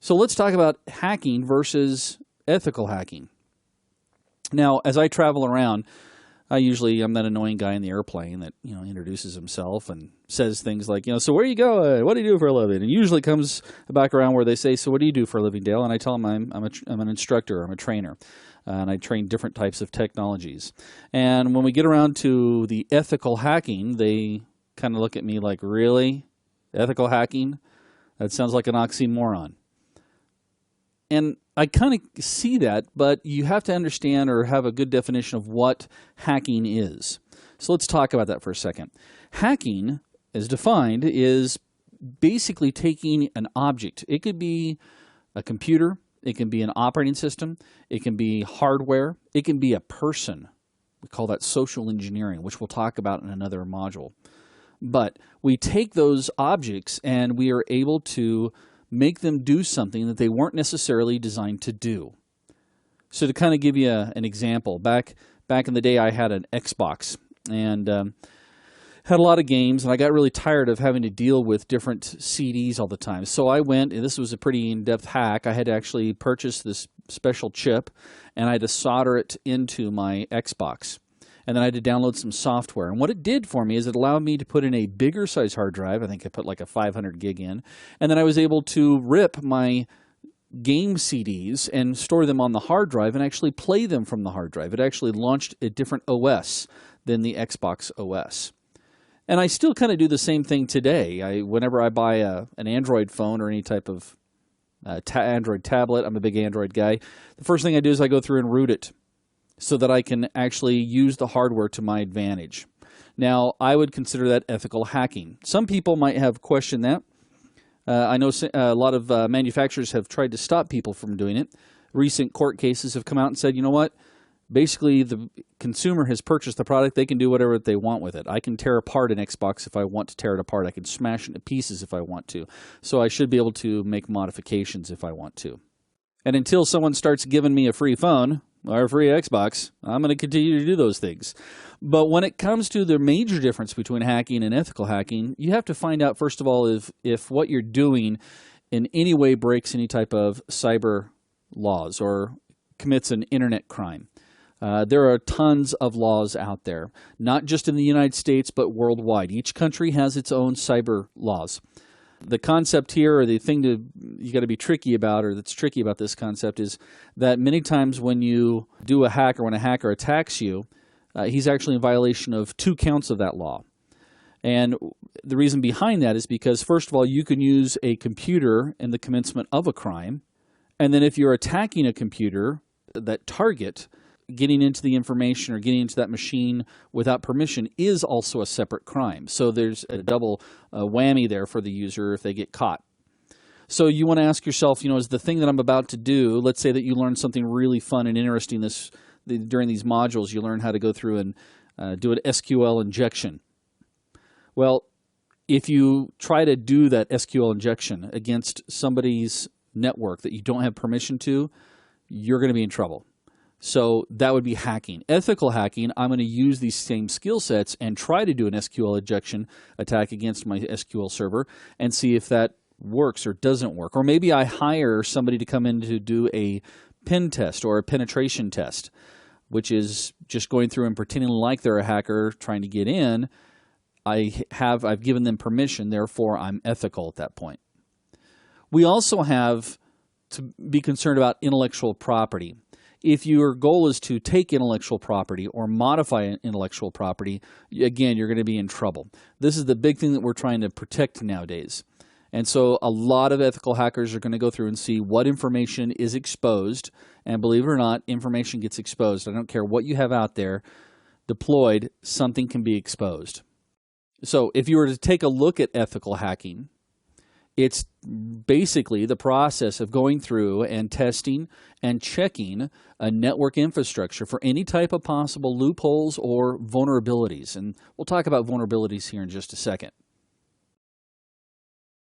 So let's talk about hacking versus ethical hacking. Now, as I travel around, I'm that annoying guy in the airplane that, introduces himself and says things like, so where you go? What do you do for a living? And usually comes back around where they say, so what do you do for a living, Dale? And I tell them I'm an instructor, I'm a trainer, and I train different types of technologies. And when we get around to the ethical hacking, they kind of look at me like, really? Ethical hacking? That sounds like an oxymoron. And I kind of see that, but you have to understand or have a good definition of what hacking is. So let's talk about that for a second. Hacking, as defined, is basically taking an object. It could be a computer, it can be an operating system, it can be hardware, it can be a person. We call that social engineering, which we'll talk about in another module. But we take those objects and we are able to make them do something that they weren't necessarily designed to do. So to kind of give you an example, back in the day I had an Xbox and had a lot of games, and I got really tired of having to deal with different CDs all the time. So I went, and this was a pretty in-depth hack, I had to actually purchase this special chip, and I had to solder it into my Xbox. And then I had to download some software. And what it did for me is it allowed me to put in a bigger size hard drive. I think I put like a 500 gig in. And then I was able to rip my game CDs and store them on the hard drive and actually play them from the hard drive. It actually launched a different OS than the Xbox OS. And I still kind of do the same thing today. Whenever I buy an Android phone or any type of Android tablet, I'm a big Android guy, the first thing I do is I go through and root it, so that I can actually use the hardware to my advantage. Now, I would consider that ethical hacking. Some people might have questioned that. I know a lot of manufacturers have tried to stop people from doing it. Recent court cases have come out and said, you know what? Basically, the consumer has purchased the product. They can do whatever they want with it. I can tear apart an Xbox if I want to tear it apart. I can smash it into pieces if I want to. So I should be able to make modifications if I want to. And until someone starts giving me a free phone or a free Xbox, I'm going to continue to do those things. But when it comes to the major difference between hacking and ethical hacking, you have to find out, first of all, if what you're doing in any way breaks any type of cyber laws or commits an internet crime. There are tons of laws out there, not just in the United States, but worldwide. Each country has its own cyber laws. The concept here, or the thing you got to be tricky about, or that's tricky about this concept, is that many times when you do a hack or when a hacker attacks you, he's actually in violation of 2 counts of that law. And the reason behind that is because, first of all, you can use a computer in the commencement of a crime, and then if you're attacking a computer, that target, getting into the information or getting into that machine without permission is also a separate crime. So there's a double whammy there for the user if they get caught. So you want to ask yourself, is the thing that I'm about to do, let's say that you learn something really fun and interesting during these modules, you learn how to go through and do an SQL injection. Well, if you try to do that SQL injection against somebody's network that you don't have permission to, you're going to be in trouble. So that would be hacking. Ethical hacking, I'm going to use these same skill sets and try to do an SQL injection attack against my SQL server and see if that works or doesn't work. Or maybe I hire somebody to come in to do a pen test or a penetration test, which is just going through and pretending like they're a hacker trying to get in. I've given them permission, therefore I'm ethical at that point. We also have to be concerned about intellectual property. If your goal is to take intellectual property or modify intellectual property, again, you're going to be in trouble. This is the big thing that we're trying to protect nowadays. And so a lot of ethical hackers are going to go through and see what information is exposed. And believe it or not, information gets exposed. I don't care what you have out there deployed, something can be exposed. So if you were to take a look at ethical hacking, it's basically the process of going through and testing and checking a network infrastructure for any type of possible loopholes or vulnerabilities. And we'll talk about vulnerabilities here in just a second.